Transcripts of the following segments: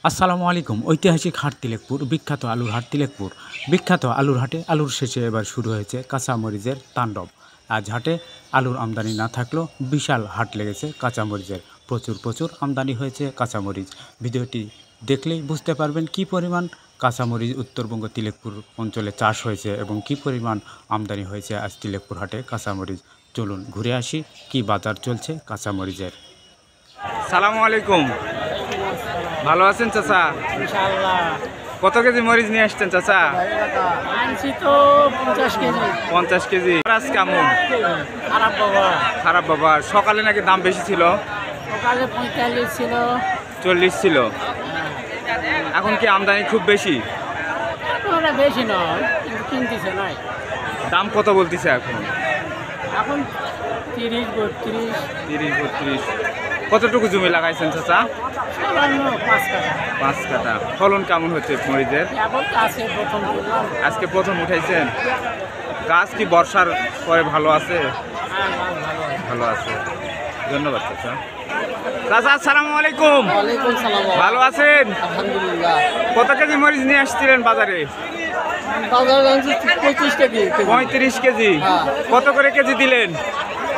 আসসালামু আলাইকুম। ঐতিহাসিক হাট তিলেকপুর, বিখ্যাত আলুর হাট তিলেকপুর। বিখ্যাত আলুর হাটে আলুর শেষে এবার শুরু হয়েছে কাঁচামরিচের তাণ্ডব। আজ হাটে আলুর আমদানি না থাকলেও বিশাল হাট লেগেছে কাঁচামরিচের। প্রচুর আমদানি হয়েছে কাঁচামরিচ। ভিডিওটি দেখলেই বুঝতে পারবেন কী পরিমাণ কাঁচামরিচ উত্তরবঙ্গ তিলেকপুর অঞ্চলে চাষ হয়েছে এবং কী পরিমাণ আমদানি হয়েছে আজ তিলেকপুর হাটে কাঁচামরিচ। চলুন ঘুরে আসি কী বাজার চলছে কাঁচামরিচের। সালামু আলাইকুম, ভালো আছেন চাচা? ইনশাআল্লাহ। কত কেজি মরিচ নিয়ে আসছেন চাচা? আনছি তো 50 কেজি। 50 কেজি। আজ কেমন? খারাপ বাবা। খারাপ বাবা। সকালে নাকি দাম বেশি ছিল, সকালে 45 ছিল, 40 ছিল। এখন কি আমদানি খুব বেশি? ওটা বেশি নয়, কিন্তু কিনতেছে নয়। দাম কত বলতেছে এখন? এখন 30 32। 30 32। কতটুকু জমি লাগাইছেন চাচা? সামান্য 5 কাঠা। 5 কাঠা। ফলন কেমন হচ্ছে মরিচের? এখন আছে প্রথম করলাম। আজকে প্রথম উঠাইছেন। গাছ কি বর্ষার পরে ভালো আছে? ভালো আছে। ধন্যবাদ চাচা। চাচা আসসালামু আলাইকুম। ওয়ালাইকুম সালাম। ভালো আছেন? আলহামদুলিল্লাহ। কত কেজি মরিচ নিয়ে আসছিলেন বাজারে? বাজারে আনছি 35 কেজি। 35 কেজি। হ্যাঁ। কত করে কেজি দিলেন?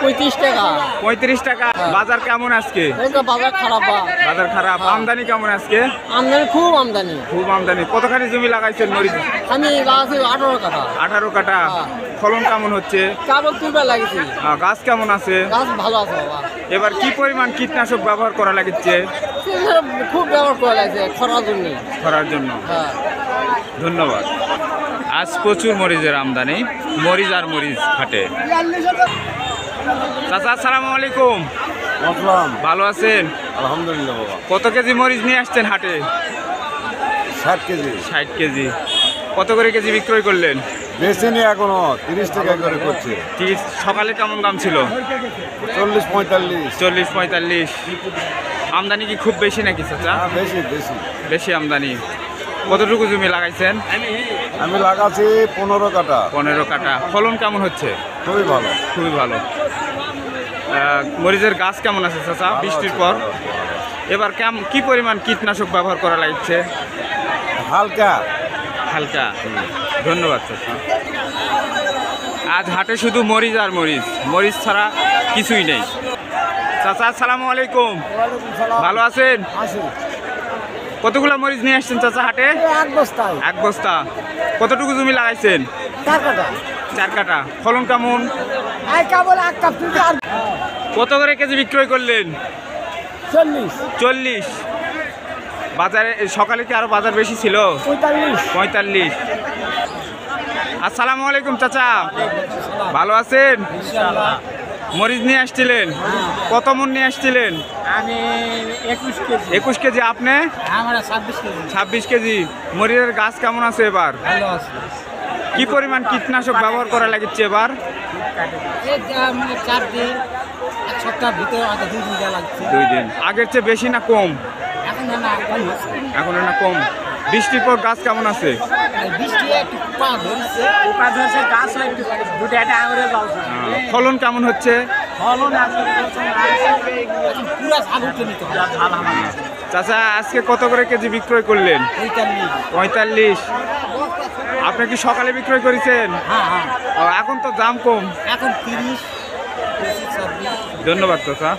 35 টাকা। 35 টাকা। বাজার কেমন আজকে? এটা বাজার খারাপ বা। বাজার খারাপ। আমদানি কেমন আজকে? আমদানি খুব আমদানি। খুব আমদানি। কতখানি জমি লাগাইছেন মরিচ? আমি লাগাচ্ছি 18 কাঠা। 18 কাঠা। হ্যাঁ। ফলন কেমন হচ্ছে? কেবল তুলবে লাগিয়েছি। গাছ কেমন আছে? গাছ ভালো আছে বাবা। এবার কি পরিমাণ কীটনাশক ব্যবহার করা লাগছে? খুব ব্যবহার করা লাগছে খরার জন্য। করার জন্য। হ্যাঁ। ধন্যবাদ। আজ প্রচুর মরিচের আমদানি। মরিচ আর মরিচ হাটে। চাচা আসসালামু আলাইকুম। আসসালাম। ভালো আছেন? আলহামদুলিল্লাহ বাবা। কত কেজি মরিচ নিয়ে আসছেন হাটে? 60 কেজি। 60 কেজি। কত করে কেজি বিক্রয় করলেন? বেশি নেই এখনো, 30 টাকা করে করছে। ঠিক। সকালে কেমন দাম ছিল? 40 45। 40 45। আমদানি কি খুব বেশি নাকি চাচা? হ্যাঁ, বেশি বেশি। বেশি আমদানি। কতটুকু জমি লাগাইছেন? আমি লাগাচ্ছি 15 কাঠা। 15 কাঠা। ফলন কেমন হচ্ছে? খুবই ভালো। খুবই ভালো। মরিচের গাছ কেমন আছে চাচা ভালো বৃষ্টির আছে, পর? ভালো আছে। এবার কি পরিমাণ কীটনাশক ব্যবহার করা লাগছে? হালকা। হালকা। ধন্যবাদ চাচা। আজ হাটে শুধু মরিচ আর মরিচ, মরিচ ছাড়া কিছুই নেই। চাচা আসসালামু আলাইকুম। ভালো আছেন? কতগুলো মরিচ নিয়ে আসছেন চাচা হাটে? এক বস্তায়। 1 বস্তা। কতটুকু জমি লাগাইছেন? 4 কাঠা। 4 কাঠা। ফলন কেমন? এই কেবল এক কাপ তুলতে আর কত করে কেজি বিক্রয় করলেন? 40 40। বাজারে সকালে কি আরো বাজার বেশি ছিল? 45। 45। আসসালামু আলাইকুম চাচা। ভালো আছেন? ইনশাআল্লাহ। মরিচ নিয়ে আসছিলেন? কত মন নিয়ে আসছিলেন? আমি 21 কেজি। 21 কেজি। আপনি? আমরা 26 কেজি। 26 কেজি। মরিচের গাছ কেমন আছে এবার? ভালো আছে। কি পরিমাণ কীটনাশক ব্যবহার করা লাগছে এবার? এই মানে 4 দিন, এক সপ্তাহ ভিতরে আগে 2 দিন লাগছে। 2 দিন। আগের চেয়ে বেশি না কম? এখন না কম হচ্ছে। এখন না কম। বৃষ্টির পর গাছ কেমন আছে? আর বৃষ্টি একটু পা ধরছে, পোকা ধরছে, গাছ একটু দুটো একটা আঙুরে যাচ্ছে। ফলন কেমন হচ্ছে? ফলন আছে এখন পুরো ঝাল উঠে নিতে হবে। ঝাল আমার চাচা আজকে কত করে কেজি বিক্রয় করলেন? 45। 45। আপনি কি সকালে বিক্রয় করেছেন? হ্যাঁ হ্যাঁ। এখন তো দাম কম। এখন 30 26। ধন্যবাদ চাচা।